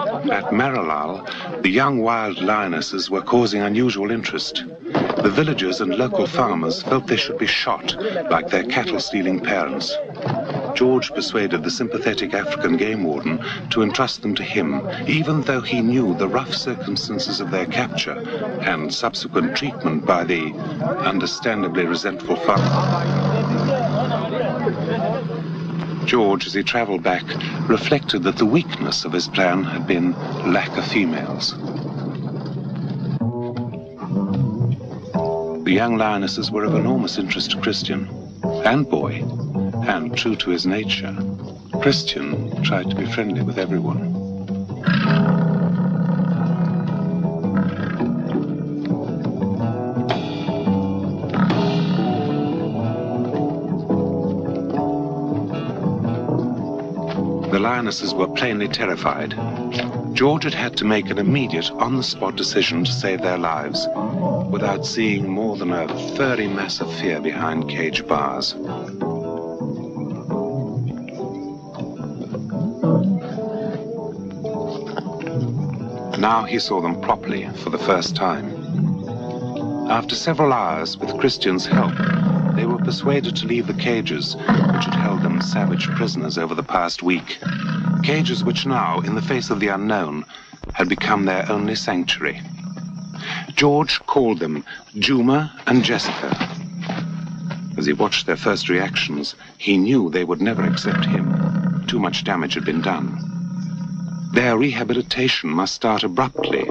At Marilal, the young wild lionesses were causing unusual interest. The villagers and local farmers felt they should be shot, like their cattle-stealing parents. George persuaded the sympathetic African game warden to entrust them to him, even though he knew the rough circumstances of their capture and subsequent treatment by the understandably resentful farmer. George, as he traveled back, reflected that the weakness of his plan had been lack of females. The young lionesses were of enormous interest to Christian and Boy, and true to his nature, Christian tried to be friendly with everyone. The lionesses were plainly terrified. George had to make an immediate, on-the-spot decision to save their lives, without seeing more than a furry mass of fear behind cage bars. Now he saw them properly for the first time. After several hours, with Christian's help, they were persuaded to leave the cages which had held them savage prisoners over the past week. Cages which now, in the face of the unknown, had become their only sanctuary. George called them Juma and Jessica. As he watched their first reactions, he knew they would never accept him. Too much damage had been done. Their rehabilitation must start abruptly.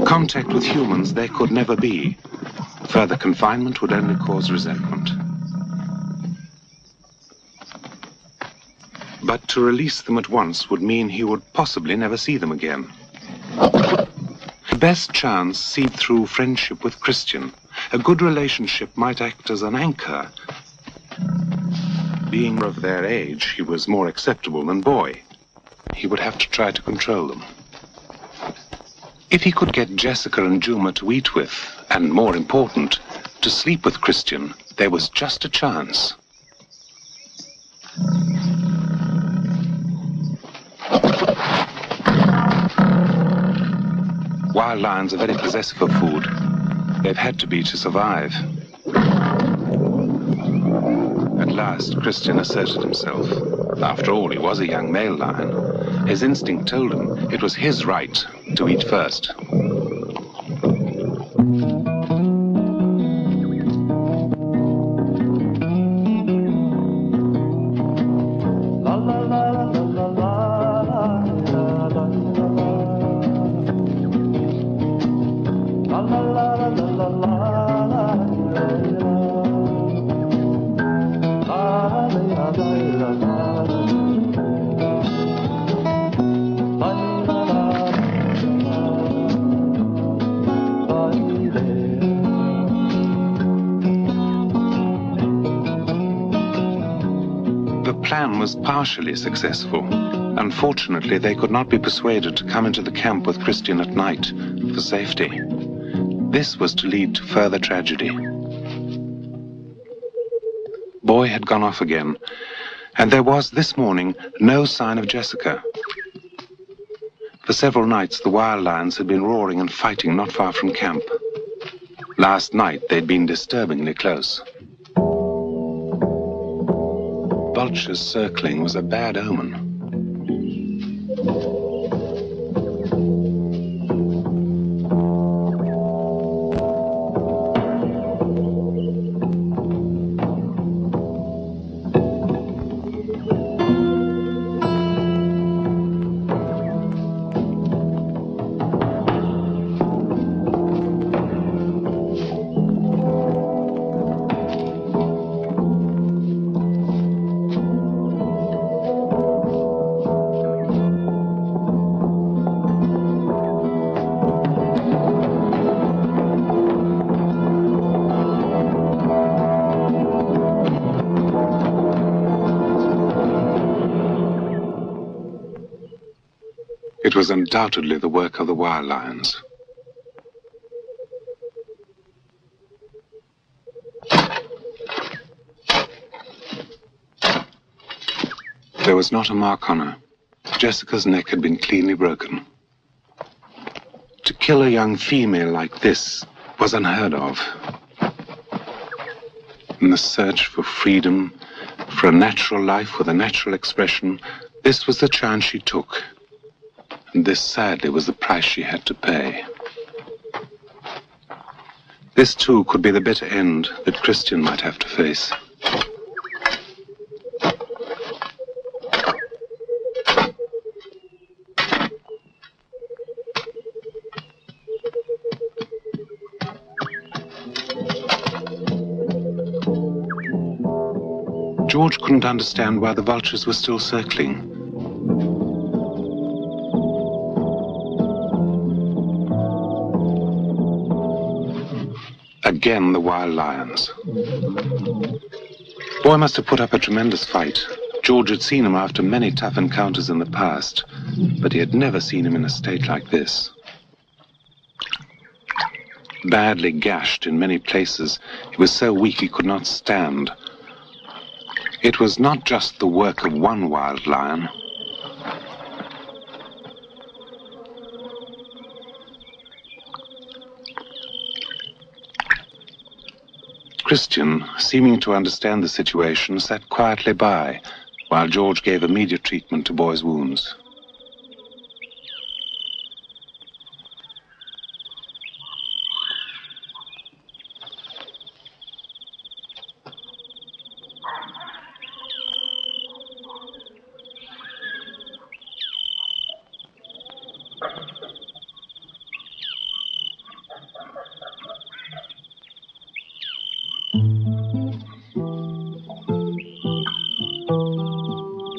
Contact with humans they could never be. Further confinement would only cause resentment. But to release them at once would mean he would possibly never see them again. The best chance seeped through friendship with Christian. A good relationship might act as an anchor. Being of their age, he was more acceptable than Boy. He would have to try to control them. If he could get Jessica and Juma to eat with, and more important, to sleep with Christian, there was just a chance. Wild lions are very possessive of food. They've had to be to survive. At last, Christian asserted himself. After all, he was a young male lion. His instinct told him it was his right to eat first. Was partially successful. Unfortunately, they could not be persuaded to come into the camp with Christian at night for safety. This was to lead to further tragedy. Boy had gone off again, and there was this morning no sign of Jessica. For several nights, the wild lions had been roaring and fighting not far from camp. Last night, they'd been disturbingly close. Vultures circling was a bad omen. It was undoubtedly the work of the wild lions. There was not a mark on her. Jessica's neck had been cleanly broken. To kill a young female like this was unheard of. In the search for freedom, for a natural life with a natural expression, this was the chance she took. And this, sadly, was the price she had to pay. This, too, could be the bitter end that Christian might have to face. George couldn't understand why the vultures were still circling. Again, the wild lions. Boy must have put up a tremendous fight. George had seen him after many tough encounters in the past, but he had never seen him in a state like this. Badly gashed in many places, he was so weak he could not stand. It was not just the work of one wild lion. Christian, seeming to understand the situation, sat quietly by while George gave immediate treatment to Boy's wounds.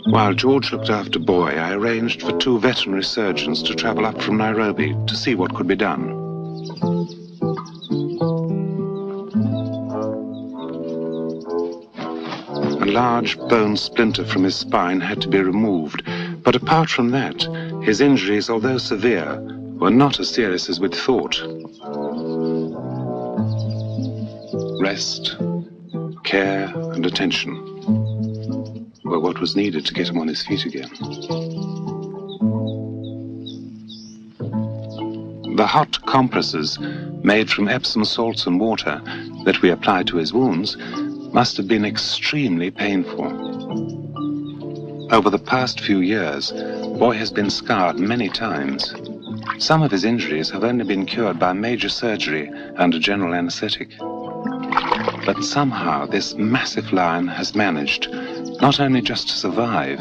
While George looked after Boy, I arranged for 2 veterinary surgeons to travel up from Nairobi to see what could be done. A large bone splinter from his spine had to be removed, but apart from that, his injuries, although severe, were not as serious as we'd thought. Rest, care, and attention were what was needed to get him on his feet again. The hot compresses made from Epsom salts and water that we applied to his wounds must have been extremely painful. Over the past few years, Boy has been scarred many times. Some of his injuries have only been cured by major surgery under general anesthetic. But somehow this massive lion has managed not only just to survive,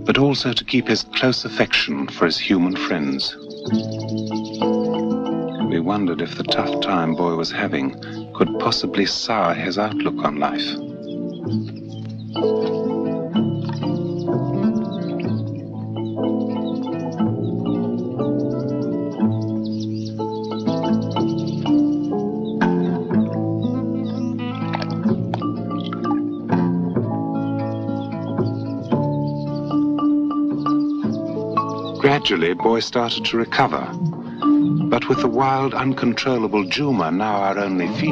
but also to keep his close affection for his human friends. We wondered if the tough time Boy was having could possibly sour his outlook on life. Gradually, Boy started to recover, but with the wild, uncontrollable Juma now our only female,